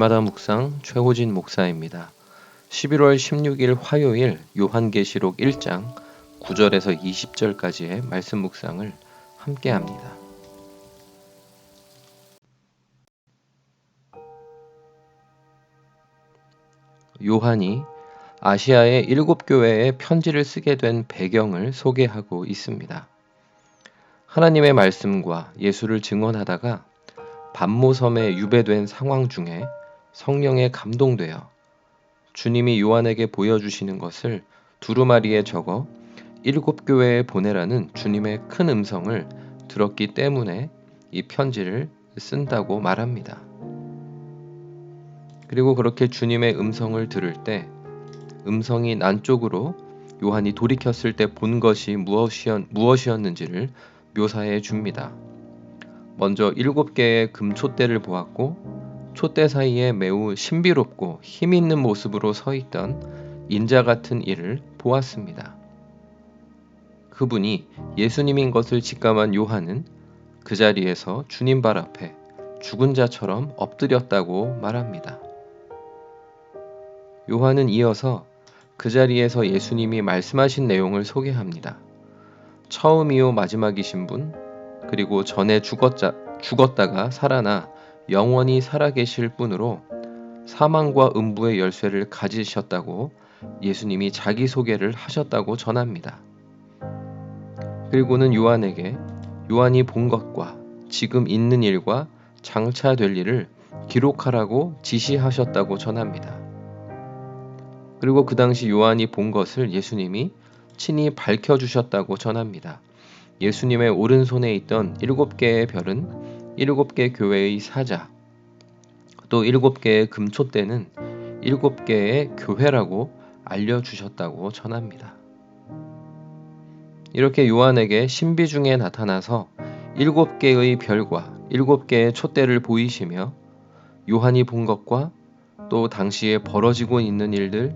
날마다 묵상 최호진 목사입니다. 11월 16일 화요일 요한계시록 1장 9절에서 20절까지의 말씀 묵상을 함께 합니다. 요한이 아시아의 7교회에 편지를 쓰게 된 배경을 소개하고 있습니다. 하나님의 말씀과 예수를 증언하다가 반모섬에 유배된 상황 중에 성령에 감동되어 주님이 요한에게 보여주시는 것을 두루마리에 적어 7교회에 보내라는 주님의 큰 음성을 들었기 때문에 이 편지를 쓴다고 말합니다. 그리고 그렇게 주님의 음성을 들을 때 음성이 난쪽으로 요한이 돌이켰을 때 본 것이 무엇이었는지를 묘사해 줍니다. 먼저 7개의 금촛대를 보았고 촛대 사이에 매우 신비롭고 힘있는 모습으로 서 있던 인자 같은 이를 보았습니다. 그분이 예수님인 것을 직감한 요한은 그 자리에서 주님 발 앞에 죽은 자처럼 엎드렸다고 말합니다. 요한은 이어서 그 자리에서 예수님이 말씀하신 내용을 소개합니다. 처음이요 마지막이신 분, 그리고 전에 죽었다가 살아나 영원히 살아계실 분으로 사망과 음부의 열쇠를 가지셨다고 예수님이 자기소개를 하셨다고 전합니다. 그리고는 요한에게 요한이 본 것과 지금 있는 일과 장차 될 일을 기록하라고 지시하셨다고 전합니다. 그리고 그 당시 요한이 본 것을 예수님이 친히 밝혀주셨다고 전합니다. 예수님의 오른손에 있던 7개의 별은 7개 교회의 사자, 또 7개의 금촛대는 7개의 교회라고 알려주셨다고 전합니다. 이렇게 요한에게 신비 중에 나타나서 7개의 별과 7개의 촛대를 보이시며 요한이 본 것과 또 당시에 벌어지고 있는 일들,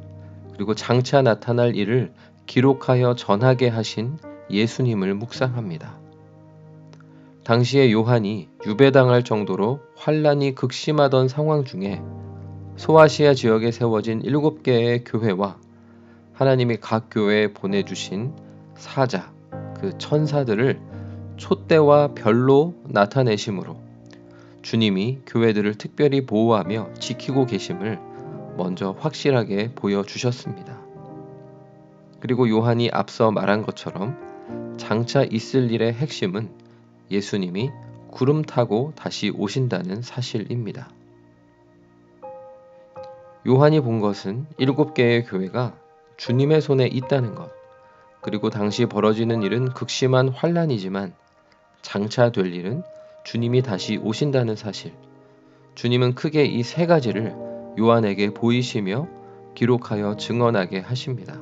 그리고 장차 나타날 일을 기록하여 전하게 하신 예수님을 묵상합니다. 당시에 요한이 유배당할 정도로 환란이 극심하던 상황 중에 소아시아 지역에 세워진 7개의 교회와 하나님이 각 교회에 보내주신 사자, 그 천사들을 촛대와 별로 나타내심으로 주님이 교회들을 특별히 보호하며 지키고 계심을 먼저 확실하게 보여주셨습니다. 그리고 요한이 앞서 말한 것처럼 장차 있을 일의 핵심은 예수님이 구름 타고 다시 오신다는 사실입니다. 요한이 본 것은 7개의 교회가 주님의 손에 있다는 것, 그리고 당시 벌어지는 일은 극심한 환란이지만 장차 될 일은 주님이 다시 오신다는 사실, 주님은 크게 이 세 가지를 요한에게 보이시며 기록하여 증언하게 하십니다.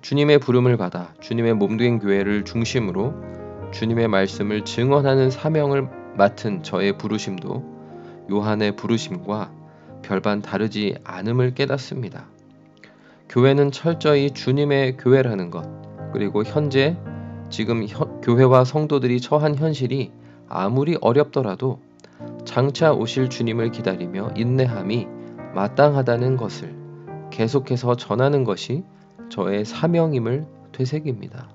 주님의 부름을 받아 주님의 몸된 교회를 중심으로 주님의 말씀을 증언하는 사명을 맡은 저의 부르심도 요한의 부르심과 별반 다르지 않음을 깨닫습니다. 교회는 철저히 주님의 교회라는 것, 그리고 현재 지금 교회와 성도들이 처한 현실이 아무리 어렵더라도 장차 오실 주님을 기다리며 인내함이 마땅하다는 것을 계속해서 전하는 것이 저의 사명임을 되새깁니다.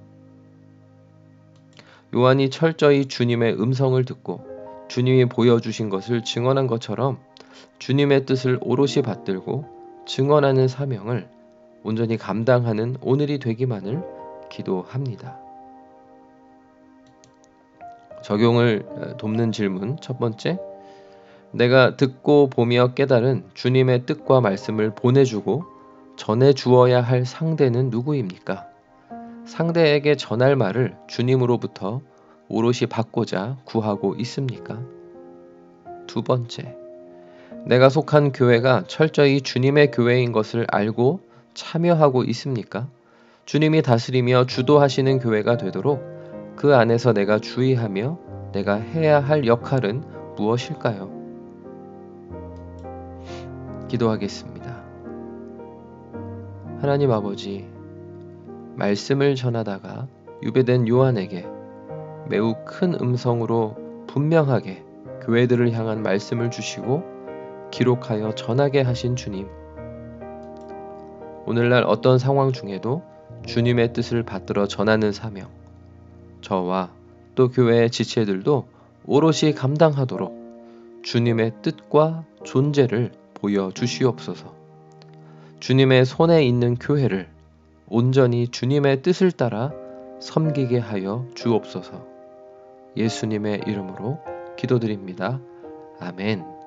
요한이 철저히 주님의 음성을 듣고 주님이 보여주신 것을 증언한 것처럼 주님의 뜻을 오롯이 받들고 증언하는 사명을 온전히 감당하는 오늘이 되기만을 기도합니다. 적용을 돕는 질문 첫 번째, 내가 듣고 보며 깨달은 주님의 뜻과 말씀을 보내주고 전해주어야 할 상대는 누구입니까? 상대에게 전할 말을 주님으로부터 오롯이 받고자 구하고 있습니까? 두 번째, 내가 속한 교회가 철저히 주님의 교회인 것을 알고 참여하고 있습니까? 주님이 다스리며 주도하시는 교회가 되도록 그 안에서 내가 주의하며 내가 해야 할 역할은 무엇일까요? 기도하겠습니다. 하나님 아버지, 말씀을 전하다가 유배된 요한에게 매우 큰 음성으로 분명하게 교회들을 향한 말씀을 주시고 기록하여 전하게 하신 주님. 오늘날 어떤 상황 중에도 주님의 뜻을 받들어 전하는 사명, 저와 또 교회의 지체들도 오롯이 감당하도록 주님의 뜻과 존재를 보여주시옵소서. 주님의 손에 있는 교회를 온전히 주님의 뜻을 따라 섬기게 하여 주옵소서. 예수님의 이름으로 기도드립니다. 아멘.